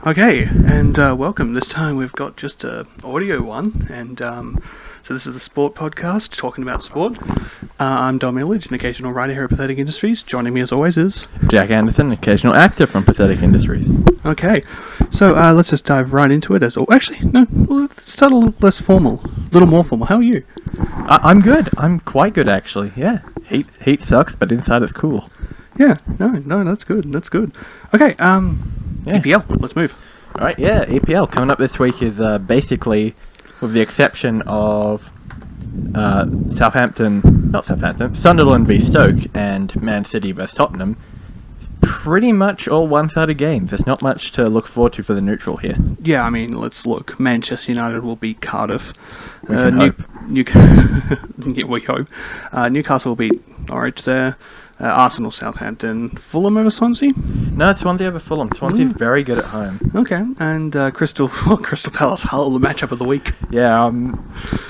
Okay, and welcome. This time we've got just a audio one, and so this is the Sport Podcast, talking about sport. I'm Dom Illich, an occasional writer here at Pathetic Industries. Joining me as always is... Jack Anderson, occasional actor from Pathetic Industries. Okay, so let's just dive right into it. Actually, no, let's start a little less formal, a little more formal. How are you? I'm good. I'm quite good, actually. Yeah, heat sucks, but inside it's cool. Yeah, no, that's good. That's good. Okay, EPL. Let's move. All right, yeah, EPL coming up this week is basically, with the exception of Sunderland v Stoke and Man City vs Tottenham, pretty much all one-sided games. There's not much to look forward to for the neutral here. Yeah, I mean, let's look. Manchester United will beat Cardiff. We can hope. Yeah, we hope. Newcastle will beat Norwich there. Arsenal, Southampton, Fulham over Swansea? No, it's Swansea over Fulham. Swansea's very good at home. Okay, and Crystal Palace, Hull, the matchup of the week. Yeah,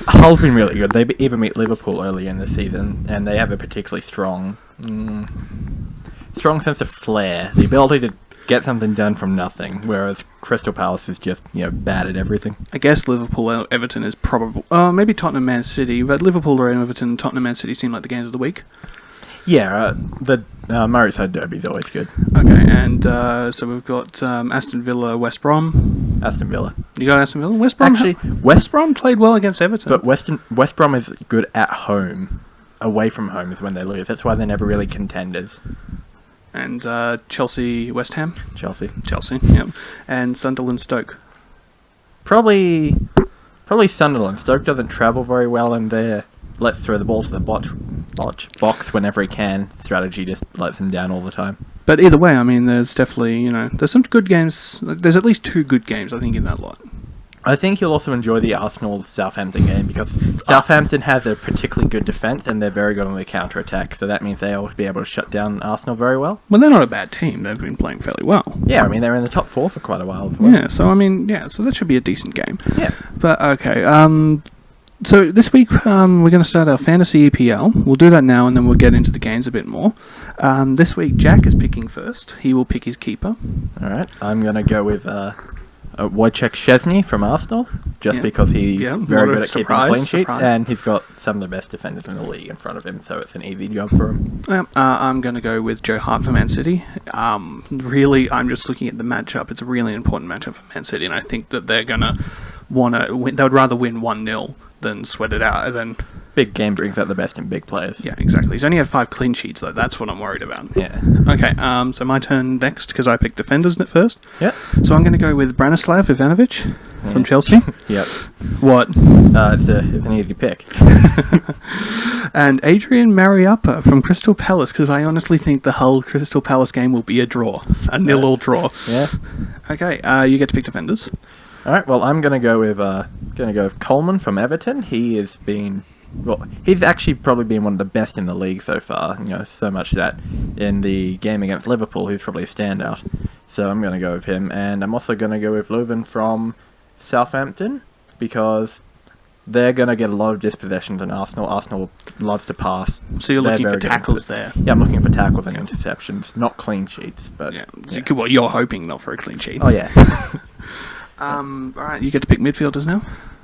Hull's been really good. They even beat Liverpool early in the season, and they have a particularly strong sense of flair, the ability to get something done from nothing, whereas Crystal Palace is just, bad at everything. I guess Liverpool, Everton is probable. Maybe Tottenham, Man City, but Liverpool, Everton, Tottenham, Man City seem like the games of the week. Yeah, the Merseyside Derby is always good. Okay, and so we've got Aston Villa, West Brom. Aston Villa. You got Aston Villa? West Brom? Actually, West Brom played well against Everton. But West Brom is good at home. Away from home is when they lose. That's why they're never really contenders. And Chelsea, West Ham? Chelsea, yep. And Sunderland, Stoke? Probably Sunderland. Stoke doesn't travel very well, and they're let's throw the ball to the box whenever he can. Strategy just lets him down all the time. But either way, I mean, there's definitely, there's some good games. There's at least two good games, I think, in that lot. I think you'll also enjoy the Arsenal-Southampton game because Southampton has a particularly good defence and they're very good on the counter-attack, so that means they'll be able to shut down Arsenal very well. Well, they're not a bad team. They've been playing fairly well. Yeah, I mean, they're in the top four for quite a while as well. Yeah, so that should be a decent game. Yeah. But, okay, so this week we're going to start our fantasy EPL. We'll do that now and then we'll get into the games a bit more. This week Jack is picking first. He will pick his keeper. Alright, I'm going to go with Wojciech Szczesny from Arsenal, just because he's very good at keeping clean sheets and he's got some of the best defenders in the league in front of him, so it's an easy job for him. I'm going to go with Joe Hart for Man City. Really, I'm just looking at the matchup. It's a really important matchup for Man City, and I think that they're going to want to win. They would rather win 1-0 than sweat it out. Big game brings out the best in big players. Yeah, exactly. He's only had 5 clean sheets, though. That's what I'm worried about. Yeah. Okay, so my turn next, because I picked defenders first. Yep. So I'm going to go with Branislav Ivanovic from Chelsea. Yep. What? It's an easy pick. And Adrian Mariappa from Crystal Palace, because I honestly think the whole Crystal Palace game will be a draw. A 0-0 draw. Yeah. Okay, you get to pick defenders. Alright, well, I'm going to go with Coleman from Everton. He's actually probably been one of the best in the league so far. So much that in the game against Liverpool, he's probably a standout. So I'm going to go with him. And I'm also going to go with Leuven from Southampton, because they're going to get a lot of dispossessions in Arsenal. Arsenal loves to pass. So you're looking for tackles there? Yeah, I'm looking for tackles and interceptions, not clean sheets. But yeah. Well, you're hoping not for a clean sheet. Oh, yeah. Alright, you get to pick midfielders now.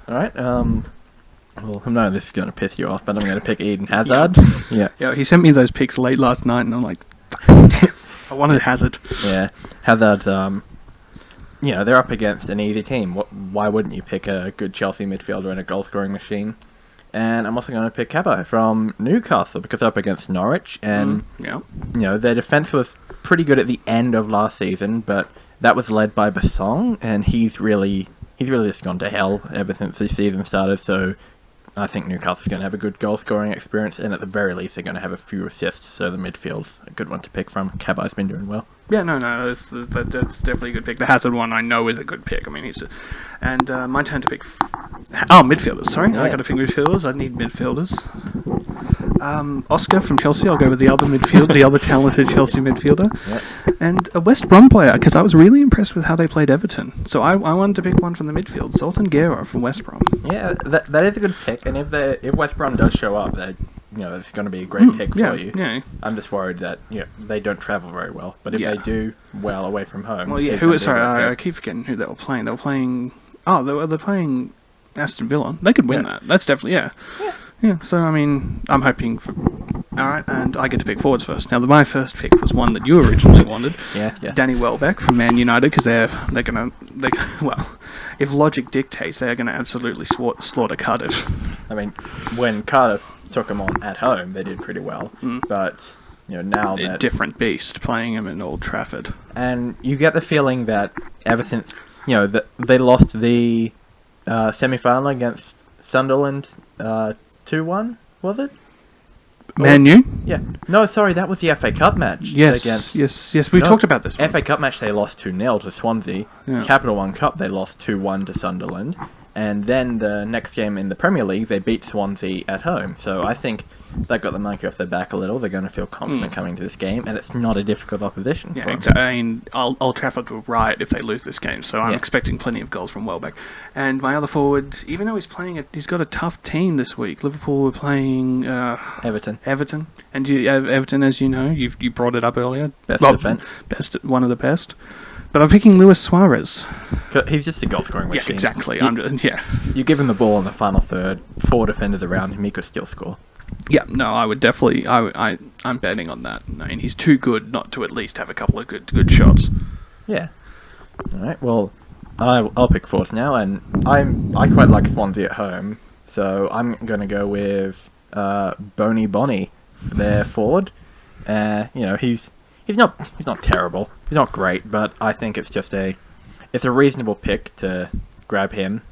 Alright, well, I know this is going to piss you off, but I'm going to pick Eden Hazard. Yeah, he sent me those picks late last night, and I'm like, damn, I wanted Hazard. Yeah, Hazard, they're up against an easy team. Why wouldn't you pick a good Chelsea midfielder and a goal-scoring machine? And I'm also going to pick Cabo from Newcastle, because they're up against Norwich, and, their defence was pretty good at the end of last season, but that was led by Basong, and he's really just gone to hell ever since this season started, so I think Newcastle's going to have a good goal-scoring experience, and at the very least, they're going to have a few assists, so the midfield's a good one to pick from. Cabo's been doing well. Yeah, no, that's definitely a good pick. The Hazard one I know is a good pick. I mean, my turn to pick... midfielders, sorry. Yeah. I got to pick midfielders. I need midfielders. Oscar from Chelsea. I'll go with the other talented Chelsea midfielder. Yep. And a West Brom player, because I was really impressed with how they played Everton. So I wanted to pick one from the midfield. Zoltan Gera from West Brom. Yeah, that is a good pick. And if West Brom does show up, it's going to be a great pick yeah, for you. yeah. I'm just worried that they don't travel very well. But if they do well away from home, Well, yeah. I keep forgetting who they were playing. They were playing. Oh, they're playing Aston Villa. They could win that. That's definitely yeah. So I mean, I'm hoping for. All right, and I get to pick forwards first. Now, my first pick was one that you originally wanted. Yeah. Danny Welbeck from Man United, because they're gonna well, if logic dictates, they're gonna absolutely slaughter Cardiff. I mean, when Cardiff took them on at home, they did pretty well. But now a different beast playing him in Old Trafford. And you get the feeling that ever since that they lost the semi-final against Sunderland 2-1, was it? Man U? Yeah. No, sorry, that was the FA Cup match. Yes. We talked about this one. FA Cup match, they lost 2-0 to Swansea. Yeah. Capital One Cup, they lost 2-1 to Sunderland. And then the next game in the Premier League, they beat Swansea at home. So I think that got the monkey off their back a little. They're going to feel confident coming to this game, and it's not a difficult opposition. Yeah, exactly. I mean, Old Trafford will riot if they lose this game, so I'm expecting plenty of goals from Welbeck. And my other forward, even though he's got a tough team this week. Liverpool were playing Everton. And Everton, as you know, you brought it up earlier. Best defense. One of the best. But I'm picking Luis Suarez. He's just a goal-scoring machine. Yeah, exactly. You give him the ball in the final third, 4 defenders around him, he could still score. Yeah, no, I would definitely. I'm betting on that. I mean, he's too good not to at least have a couple of good shots. Yeah. All right. Well, I'll pick fourth now, and I quite like Swansea at home, so I'm going to go with Bonnie for their forward. He's not terrible. He's not great, but I think it's a reasonable pick to grab him,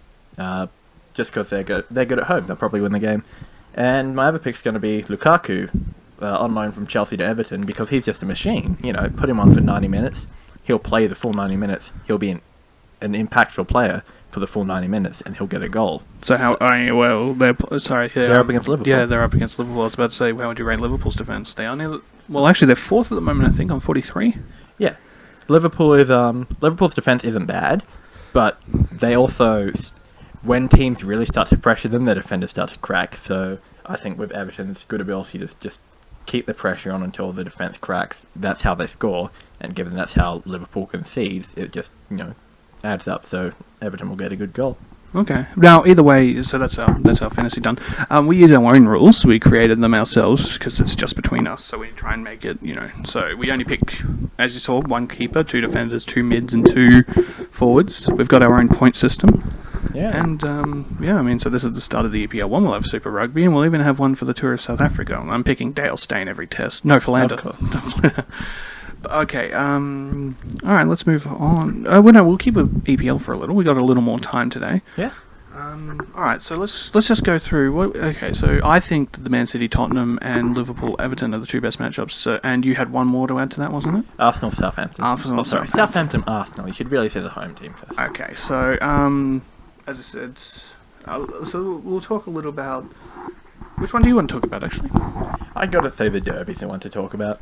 just because they're good at home. They'll probably win the game. And my other pick's going to be Lukaku, on loan from Chelsea to Everton, because he's just a machine. Put him on for 90 minutes, he'll play the full 90 minutes. He'll be an impactful player for the full 90 minutes, and he'll get a goal. So they're up against Liverpool. Yeah, they're up against Liverpool. I was about to say, how would you rate Liverpool's defence? They are actually they're fourth at the moment, I think, on 43. Yeah, Liverpool's defence isn't bad, but they also, when teams really start to pressure them, their defenders start to crack. So I think with Everton's good ability to just keep the pressure on until the defence cracks, that's how they score. And given that's how Liverpool concedes, it just adds up. So Everton will get a good goal. Okay. Now, either way, so that's our fantasy done. We use our own rules. We created them ourselves because it's just between us. So we try and make it, So we only pick, as you saw, 1 keeper, 2 defenders, 2 mids, and 2 forwards. We've got our own point system. Yeah. And, so this is the start of the EPL 1. We'll have Super Rugby, and we'll even have one for the Tour of South Africa. I'm picking Dale Steyn every test. No, Philander. Okay, all right, let's move on. We'll keep with EPL for a little. We got a little more time today. Yeah. All right, so let's just go through. So I think that the Man City, Tottenham, and Liverpool, Everton are the 2 best matchups. So, and you had one more to add to that, wasn't it? Arsenal, Southampton. Southampton, Arsenal. You should really say the home team first. Okay, so as I said, so we'll talk a little about. Which one do you want to talk about, actually? I got to say the derbies I want to talk about.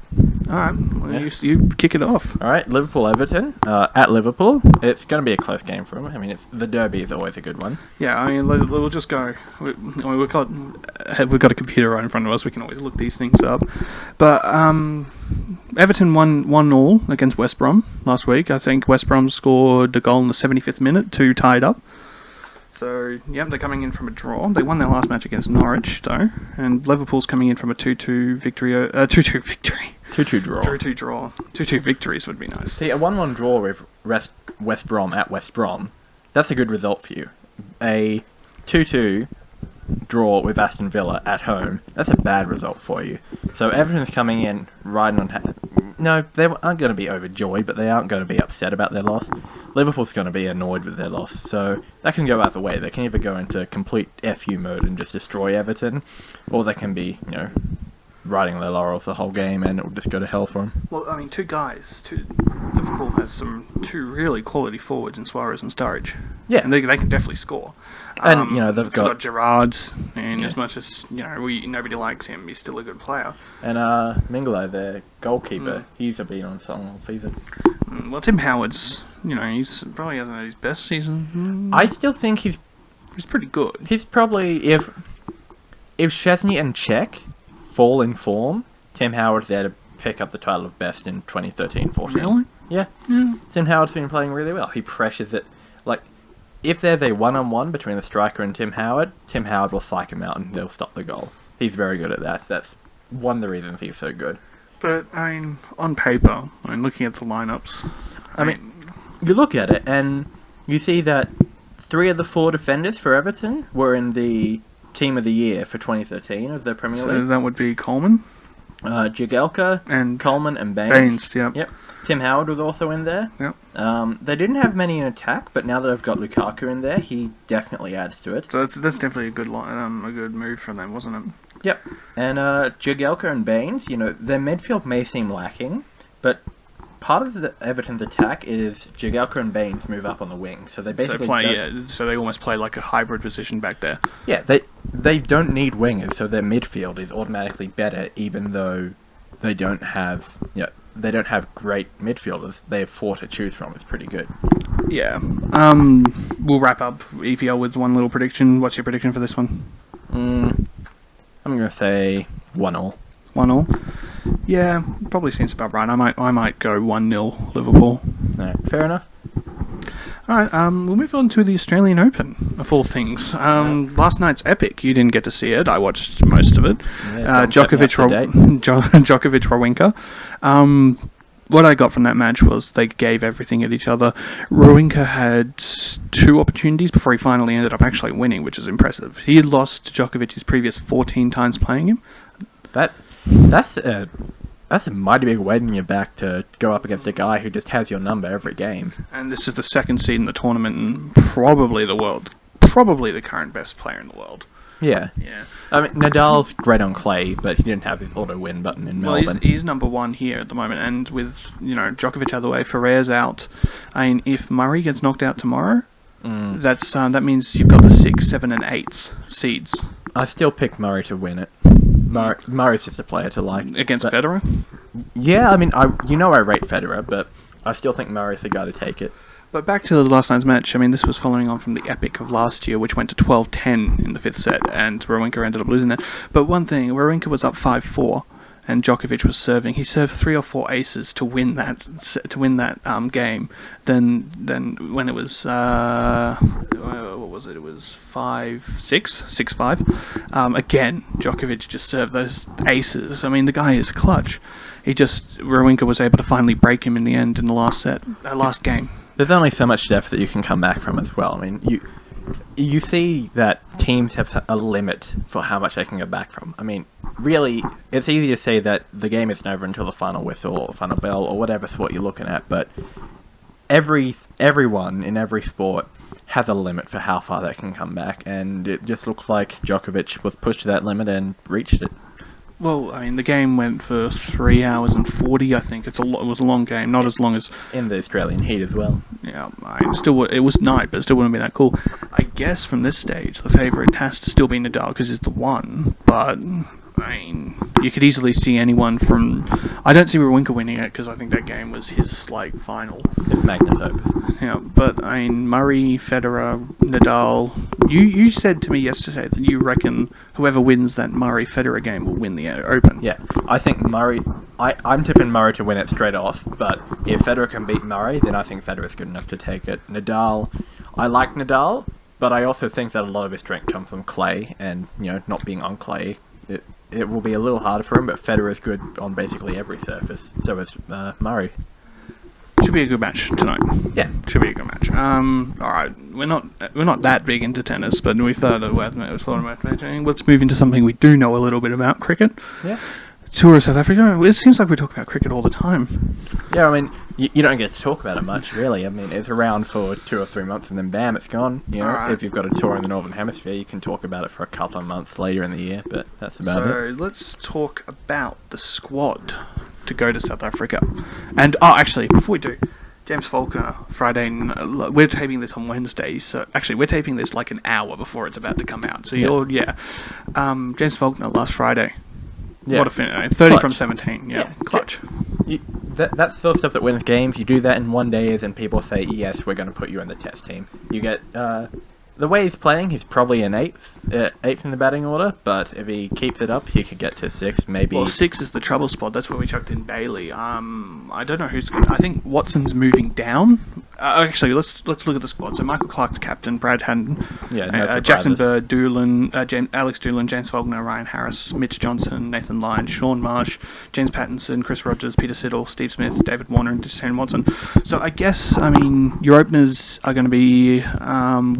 All right, well, you kick it off. All right, Liverpool-Everton. At Liverpool, it's going to be a close game for them. I mean, the derby is always a good one. Yeah, I mean, we'll just go. We've got a computer right in front of us. We can always look these things up. But Everton won 1-0 against West Brom last week. I think West Brom scored a goal in the 75th minute to tie it up. So, they're coming in from a draw. They won their last match against Norwich, though. And Liverpool's coming in from a 2-2 victory. 2-2 victory. 2-2 draw. 2-2 draw. 2-2 victories would be nice. See, a 1-1 draw with West Brom at West Brom, that's a good result for you. A 2-2 draw with Aston Villa at home, that's a bad result for you. So Everton's coming in riding on... No, they aren't going to be overjoyed, but they aren't going to be upset about their loss. Liverpool's going to be annoyed with their loss, so that can go either way. They can either go into complete FU mode and just destroy Everton, or they can be, riding their laurels the whole game and it'll just go to hell for them. Well, I mean, Liverpool has 2 really quality forwards in Suarez and Sturridge. Yeah. And they can definitely score. And, they've got Gerrard, and as much as, nobody likes him, he's still a good player. And Mingala, their goalkeeper, he's been on song all season. Well, Tim Howard's, he's probably hasn't had his best season. I still think he's pretty good. He's probably, if Szczesny and Czech fall in form, Tim Howard's there to pick up the title of best in 2013-14. Really? Yeah. Tim Howard's been playing really well. He pressures it. Like, if there's a one-on-one between the striker and Tim Howard will psych him out and they'll stop the goal. He's very good at that. That's one of the reasons he's so good. But, I mean, on paper, looking at the lineups, I mean, you look at it and you see that 3 of the 4 defenders for Everton were in the Team of the Year for 2013 of the Premier so League. that would be Coleman? Jagielka, And Coleman, and Baines. Baines, yep. Yep. Tim Howard was also in there. Yep. They didn't have many in attack, but now that I've got Lukaku in there, he definitely adds to it. So that's definitely a good a good move from them, wasn't it? Yep. And Jagielka and Baines, their midfield may seem lacking, but part of the Everton's attack is Jagielka and Baines move up on the wing, so they basically so they almost play like a hybrid position back there. Yeah, they don't need wingers, so their midfield is automatically better, even though they don't have great midfielders. They have 4 to choose from. It's pretty good. Yeah. We'll wrap up EPL with one little prediction. What's your prediction for this one? I'm gonna say 1-1. 1-1. Yeah, probably seems about right. I might go 1-0 Liverpool. No, fair enough. All right, we'll move on to the Australian Open, of all things. Last night's epic. You didn't get to see it. I watched most of it. Yeah, Djokovic, Rowinka. What I got from that match was they gave everything at each other. Rowinka had 2 opportunities before he finally ended up actually winning, which is impressive. He had lost to Djokovic his previous 14 times playing him. That's a mighty big weight on your back to go up against a guy who just has your number every game. And this is the 2nd seed in the tournament and probably the current best player in the world. Yeah. Yeah. I mean, Nadal's great on clay, but he didn't have his auto-win button in Melbourne. Well, he's number 1 here at the moment, and with, Djokovic out of the way, Ferrer's out. I mean, if Murray gets knocked out tomorrow, that means you've got the 6, 7, and 8 seeds. I still pick Murray to win it. Murray's just a player to like. Against Federer? Yeah, I mean, I rate Federer, but I still think Murray's the guy to take it. But back to the last night's match, I mean, this was following on from the epic of last year, which went to 12-10 in the 5th set, and Rowinka ended up losing that. But one thing, Rowinka was up 5-4, and Djokovic was serving. He served 3 or 4 aces to win that game. Then when it was what was it? It was 6-5. Again, Djokovic just served those aces. I mean, the guy is clutch. Rowinka was able to finally break him in the end in the last game. There's only so much depth that you can come back from as well. I mean, you see that teams have a limit for how much they can go back from. I mean, really, it's easy to say that the game isn't over until the final whistle or final bell or whatever sport you're looking at, but everyone in every sport has a limit for how far they can come back, and it just looks like Djokovic was pushed to that limit and reached it. Well, I mean, the game went for 3 hours and 40. I think it was a long game, not as long as in the Australian heat as well. Yeah, it was night, but it still wouldn't be that cool. I guess from this stage, the favourite has to still be Nadal because he's the one. But I mean, you could easily see anyone from. I don't see Rowinka winning it because I think that game was his final. It's Magnus Opus. Yeah, but I mean, Murray, Federer, Nadal. You said to me yesterday that you reckon whoever wins that Murray-Federer game will win the Open. Yeah, I think Murray. I'm tipping Murray to win it straight off. But if Federer can beat Murray, then I think Federer's good enough to take it. Nadal. I like Nadal, but I also think that a lot of his strength comes from clay, and not being on clay. It will be a little harder for him, but Federer is good on basically every surface. So is Murray. Should be a good match tonight. Yeah, should be a good match. All right, we're not that big into tennis, but we thought about mentioning. Let's move into something we do know a little bit about: cricket. Yeah. Tour of South Africa. It seems like we talk about cricket all the time. Yeah, I mean, you don't get to talk about it much, really. I mean, it's around for 2 or 3 months, and then bam, it's gone. Right. If you've got a tour in the Northern Hemisphere, you can talk about it for a couple of months later in the year, but that's about it. So let's talk about the squad to go to South Africa. And actually, before we do, James Faulkner, Friday. We're taping this on Wednesday, so actually we're taping this like an hour before it's about to come out. So James Faulkner last Friday. Yeah. What a fin! 30 clutch. From 17. Yeah, clutch. That's the sort of stuff that wins games. You do that in 1 day, and people say, yes, we're going to put you in the test team. You get the way he's playing, he's probably an eighth in the batting order. But if he keeps it up, he could get to sixth, maybe. Well, 6 is the trouble spot. That's where we chucked in Bailey. I don't know who's good. I think Watson's moving down. Actually, let's look at the squad. So Michael Clark's captain, Brad Haddon, Jackson Bird, Alex Doolan, James Faulkner, Ryan Harris, Mitch Johnson, Nathan Lyon, Sean Marsh, James Pattinson, Chris Rogers, Peter Siddle, Steve Smith, David Warner, and Shane Watson. So I guess, your openers are going to be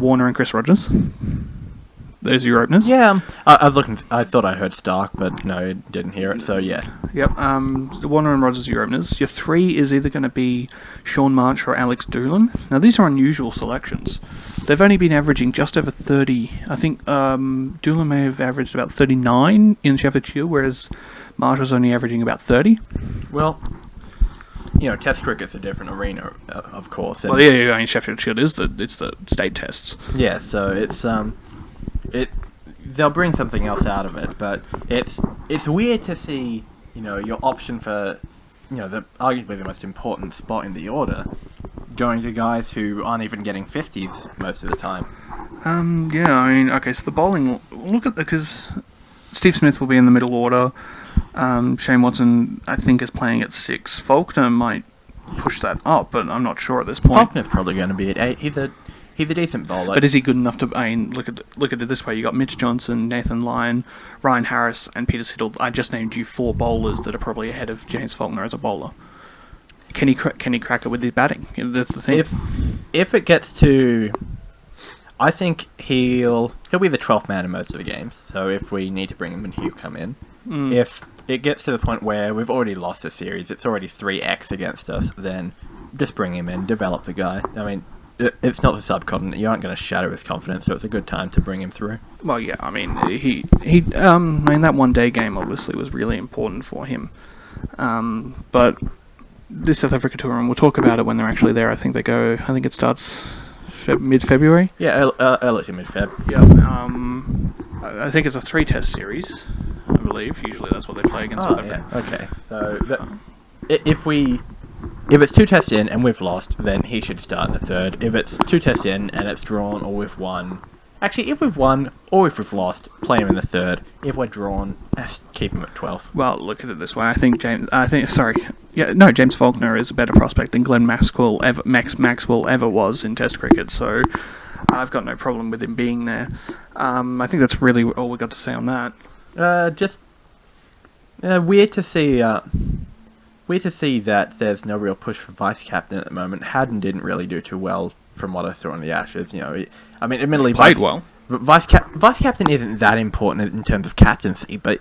Warner and Chris Rogers. There's your openers. Yeah, I was looking. I thought I heard Stark, but no, didn't hear it. So yeah. Yep. Warner and Rogers are your openers. Your 3 is either going to be Sean March or Alex Doolan. Now these are unusual selections. They've only been averaging just over 30. I think Doolan may have averaged about 39 in Sheffield Shield, whereas March was only averaging about 30. Well, Test cricket's a different arena, of course. Well, yeah. Sheffield Shield it's the state tests. Yeah, so it's they'll bring something else out of it, but it's weird to see your option for the arguably the most important spot in the order going to guys who aren't even getting 50s most of the time. Okay, so the bowling, look at because Steve Smith will be in the middle order. Shane Watson, I think, is playing at 6. Faulkner might push that up, but I'm not sure at this point. Faulkner's probably going to be at 8. He's a decent bowler. But is he good enough to... look at it this way. You got Mitch Johnson, Nathan Lyon, Ryan Harris, and Peter Siddle. I just named you 4 bowlers that are probably ahead of James Faulkner as a bowler. Can he crack it with his batting? That's the thing. If it gets to... I think he'll be the 12th man in most of the games. So if we need to bring him in, he'll come in. If it gets to the point where we've already lost a series, it's already 3x against us, then just bring him in, develop the guy. It's not the subcontinent. You aren't going to shatter his confidence, so it's a good time to bring him through. Well, yeah. That one-day game obviously was really important for him. But this South Africa tour, and we'll talk about it when they're actually there. I think it starts mid-February. Yeah, early to mid-Feb. Yeah. I think it's a 3-test series, I believe. Usually that's what they play against South Africa. Yeah. Okay, so if it's 2 tests in and we've lost, then he should start in the 3rd. If it's 2 tests in and it's drawn or we've won... Actually, if we've won or if we've lost, play him in the 3rd. If we're drawn, keep him at 12. Well, look at it this way. I think James Faulkner is a better prospect than Glenn Maxwell ever was in Test cricket, so I've got no problem with him being there. I think that's really all we got to say on that. Weird to see... Weird to see that there's no real push for vice-captain at the moment. Haddon didn't really do too well from what I saw in the Ashes. Admittedly... He played well. Vice-captain isn't that important in terms of captaincy, but...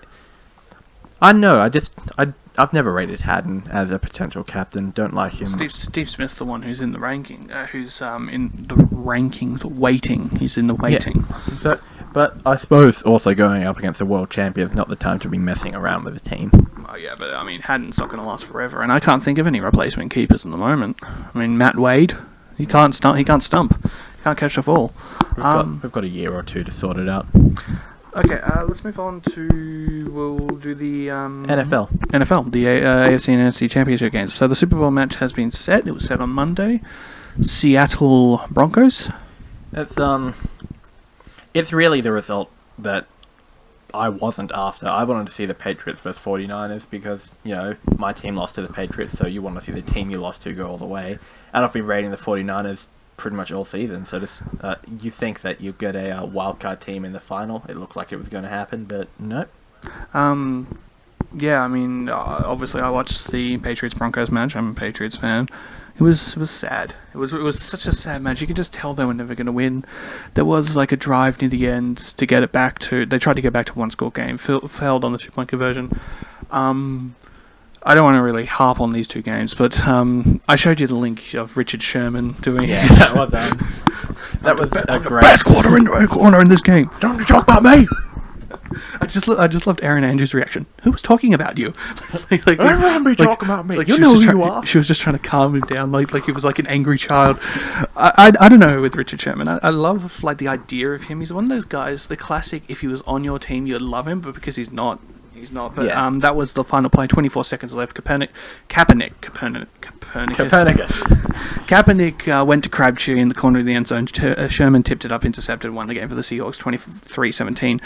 I know, I've never rated Haddon as a potential captain. Don't like him. Steve Smith's the one who's in the ranking. Who's in the rankings, waiting. He's in the waiting. Yeah. But I suppose also going up against the world champion is not the time to be messing around with the team. Oh yeah, but Haddon's not going to last forever, and I can't think of any replacement keepers in the moment. Matt Wade, he can't stump. He can't catch a ball. We've got a year or 2 to sort it out. Okay, let's move on to... We'll do the... NFL, the AFC and NFC Championship games. So the Super Bowl match has been set. It was set on Monday. Seattle Broncos. It's really the result that I wasn't after. I wanted to see the Patriots versus 49ers because, my team lost to the Patriots, so you want to see the team you lost to go all the way. And I've been rating the 49ers pretty much all season, so you think that you get a wildcard team in the final. It looked like it was going to happen, but no. Obviously I watched the Patriots-Broncos match. I'm a Patriots fan. It was sad. It was such a sad match. You could just tell they were never going to win. There was a drive near the end to get it back to... They tried to get back to one-score game. Failed on the 2-point conversion. I don't want to really harp on these 2 games, but I showed you the link of Richard Sherman doing... Yeah, that was a great... Best corner in this game. Don't you talk about me! I just loved Erin Andrews' reaction. Who was talking about you? Everyone be talking about me. You know who you are. She was just trying to calm him down, like he was like an angry child. I don't know with Richard Sherman. I love the idea of him. He's one of those guys, the classic. If he was on your team, you'd love him, but because he's not, He's not, but Yeah. that was the final play. 24 seconds left. Kaepernick went to Crabtree in the corner of the end zone. Sherman tipped it up, intercepted, won the game for the Seahawks, 23-17.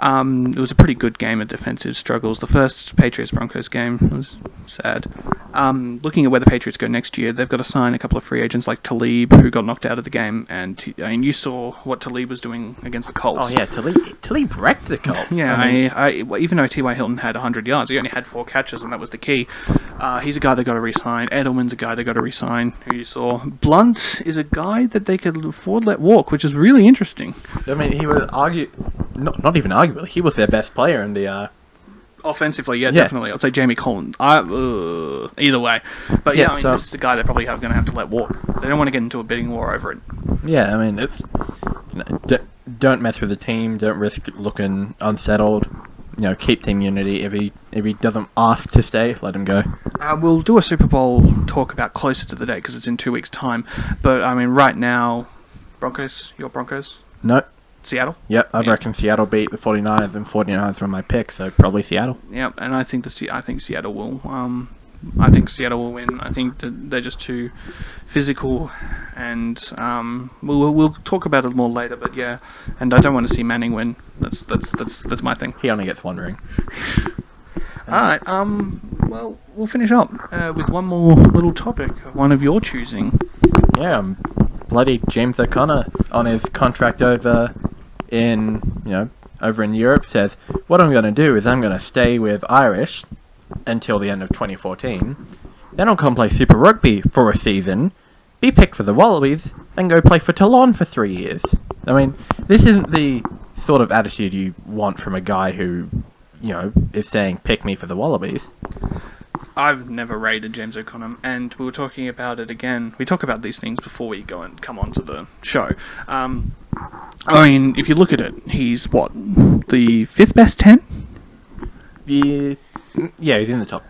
It was a pretty good game of defensive struggles. The first Patriots-Broncos game was sad. Looking at where the Patriots go next year, they've got to sign a couple of free agents like Talib, who got knocked out of the game, and you saw what Talib was doing against the Colts. Oh yeah, Talib wrecked the Colts. Yeah, even though T.Y. Hilton had 100 yards, he only had 4 catches, and that was the key. He's a guy they got to re-sign. Edelman's a guy they got to re-sign, who you saw. Blunt is a guy that they could afford to let walk, which is really interesting. I mean, he was not even arguably, he was their best player in the... Offensively, yeah, definitely. I'd say Jamie Collins. Either way. But yeah, this is a guy they're probably going to have to let walk. They don't want to get into a bidding war over it. Yeah, I mean, it's... don't mess with the team, don't risk looking unsettled. Keep team unity. If he doesn't ask to stay, let him go. We'll do a Super Bowl talk about closer to the day, because it's in 2 weeks' time. But, I mean, right now... Broncos? Your Broncos? No. Seattle? Yep, I reckon Seattle beat the 49ers, and 49ers were my pick, so probably Seattle. Yep, and I think Seattle will. I think Seattle will win. I think that they're just too physical, and we'll talk about it more later. But yeah, and I don't want to see Manning win. That's my thing. He only gets one ring. All right. Well, we'll finish up with one more little topic, one of your choosing. Yeah, bloody James O'Connor on his contract over in Europe says, what I'm going to do is I'm going to stay with Irish until the end of 2014. Then I'll come play Super Rugby for a season, be picked for the Wallabies, and go play for Toulon for 3 years. I mean, this isn't the sort of attitude you want from a guy who, is saying, pick me for the Wallabies. I've never rated James O'Connor, and we were talking about it again. We talk about these things before we go and come on to the show. I mean, if you look at it, he's what, the 5th best 10? Yeah, he's in the top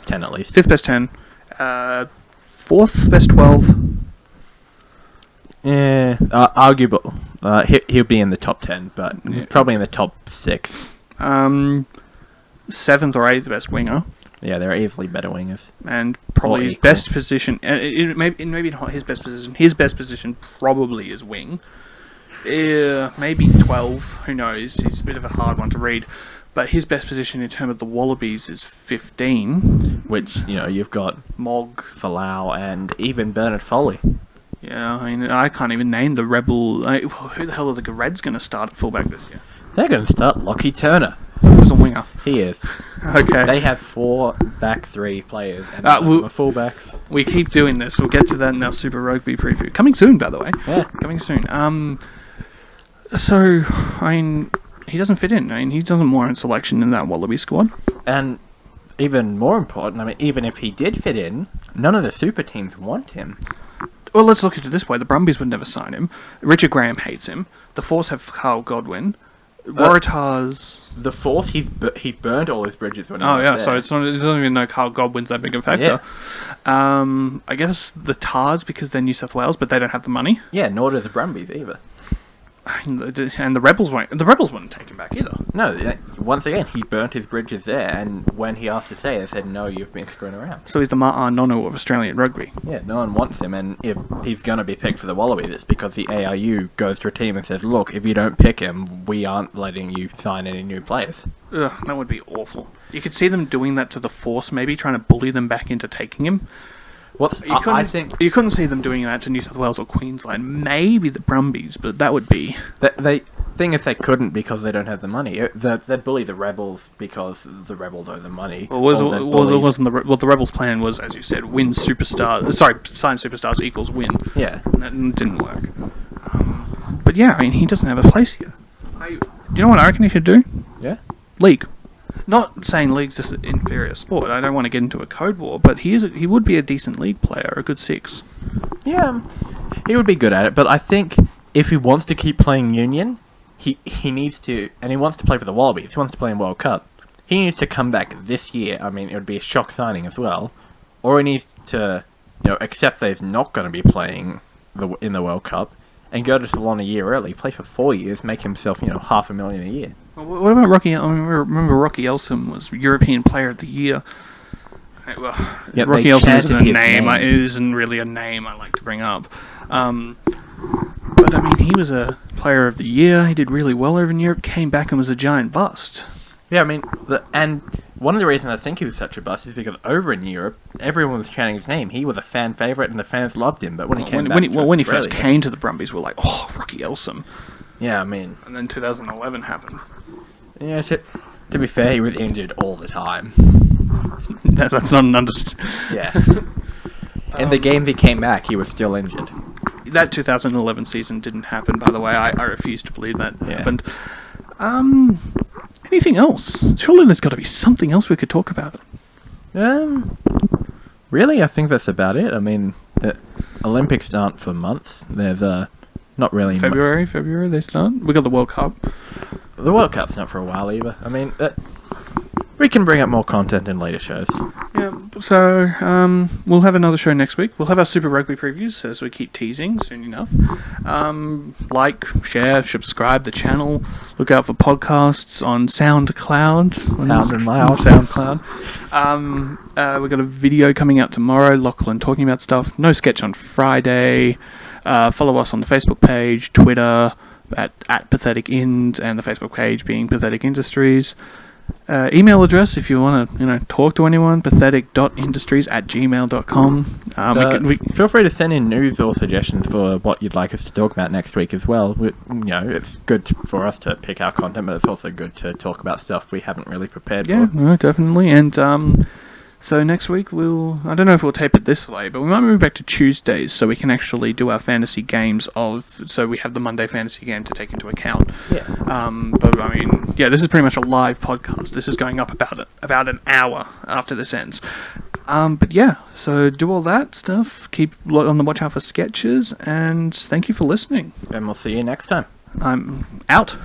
10 at least. 5th best 10, 4th best 12. Yeah, arguable. He'll be in the top 10, but probably in the top 6. 7th or 8th best winger. Yeah, they're easily better wingers. And probably his best position, maybe not his best position. His best position probably is wing. Maybe 12. Who knows? He's a bit of a hard one to read. But his best position in terms of the Wallabies is 15. Which, you've got Mogg, Falau, and even Bernard Foley. Yeah, I mean, I can't even name the Rebel. Who the hell are the Reds going to start at fullback this year? They're going to start Lockie Turner. Who's a winger? He is. Okay. They have 4 back 3 players, and none of them are fullbacks. We keep doing this. We'll get to that in our Super Rugby preview. Coming soon, by the way. Yeah. Coming soon. So, I mean, he doesn't fit in. I mean, he doesn't warrant selection in that Wallaby squad. And even more important, I mean, even if he did fit in, none of the super teams want him. Well, let's look at it this way. The Brumbies would never sign him. Richard Graham hates him. The Force have Carl Godwin. Waratahs... The Force, he burned all his bridges when he was yeah, there. so it doesn't even know Carl Godwin's that big a factor. Yeah. I guess the Tars, because they're New South Wales, but they don't have the money. Yeah, nor do the Brumbies either. And the Rebels wouldn't take him back either. No, once again, he burnt his bridges there, and when he asked to stay, they said, no, you've been screwing around. So he's the Ma'a Nonu of Australian rugby. Yeah, no one wants him, and if he's going to be picked for the Wallabies, it's because the ARU goes to a team and says, look, if you don't pick him, we aren't letting you sign any new players. Ugh, that would be awful. You could see them doing that to the Force, maybe, trying to bully them back into taking him. I think you couldn't see them doing that to New South Wales or Queensland. Maybe the Brumbies, but that would be... Thing is, they couldn't because they don't have the money. They'd bully the Rebels because the Rebels owe the money. The Rebels' plan was, as you said, sign superstars equals win. Yeah. And that didn't work. But yeah, I mean, he doesn't have a place here. Do you know what I reckon he should do? Yeah? League. Not saying league's just an inferior sport. I don't want to get into a code war, but he would be a decent league player, a good 6. Yeah, he would be good at it. But I think if he wants to keep playing Union, he needs to, and he wants to play for the Wallabies. He wants to play in World Cup. He needs to come back this year. I mean, it would be a shock signing as well. Or he needs to, accept that he's not going to be playing in the World Cup and go to Toulon a year early, play for 4 years, make himself, $500,000 a year. Well, what about Rocky? I remember Rocky Elsom was European Player of the Year. Well, Yep, Rocky they Elsom isn't chanted a his name. name. It isn't really a name I like to bring up. But I mean, he was a Player of the Year. He did really well over in Europe. Came back and was a giant bust. Yeah, I mean, and one of the reasons I think he was such a bust is because over in Europe, everyone was chanting his name. He was a fan favourite, and the fans loved him. But when he came back, When he first came to the Brumbies, we were like, "Oh, Rocky Elsom." yeah, I mean, And then 2011 happened. yeah. To be fair, he was injured all the time. That's not an understatement. Yeah. In the games he came back, he was still injured. That 2011 season didn't happen, by the way. I refuse to believe that happened. Anything else? Surely there's got to be something else we could talk about. Really, I think that's about it. I mean, the Olympics aren't for months. There's not really February they start. We got the World Cup. The World Cup's not for a while either. I mean, we can bring up more content in later shows. Yeah, so we'll have another show next week. We'll have our Super Rugby previews as we keep teasing soon enough. Like, share, subscribe the channel. Look out for podcasts on SoundCloud. Sound and loud. SoundCloud. We've got a video coming out tomorrow. Lachlan talking about stuff. No sketch on Friday. Follow us on the Facebook page, Twitter at Pathetic Ind, and the Facebook page being Pathetic Industries. Email address if you want to talk to anyone, pathetic.industries@gmail.com. Feel free to send in news or suggestions for what you'd like us to talk about next week as well. It's good for us to pick our content, but it's also good to talk about stuff we haven't really prepared for. Yeah, no, definitely. And so next week I don't know if we'll tape it this way, but we might move back to Tuesdays so we can actually do our fantasy games so we have the Monday fantasy game to take into account. Yeah. But I mean, yeah, this is pretty much a live podcast. This is going up about an hour after this ends. But yeah, so do all that stuff. Keep on the watch out for sketches, and thank you for listening. And we'll see you next time. I'm out.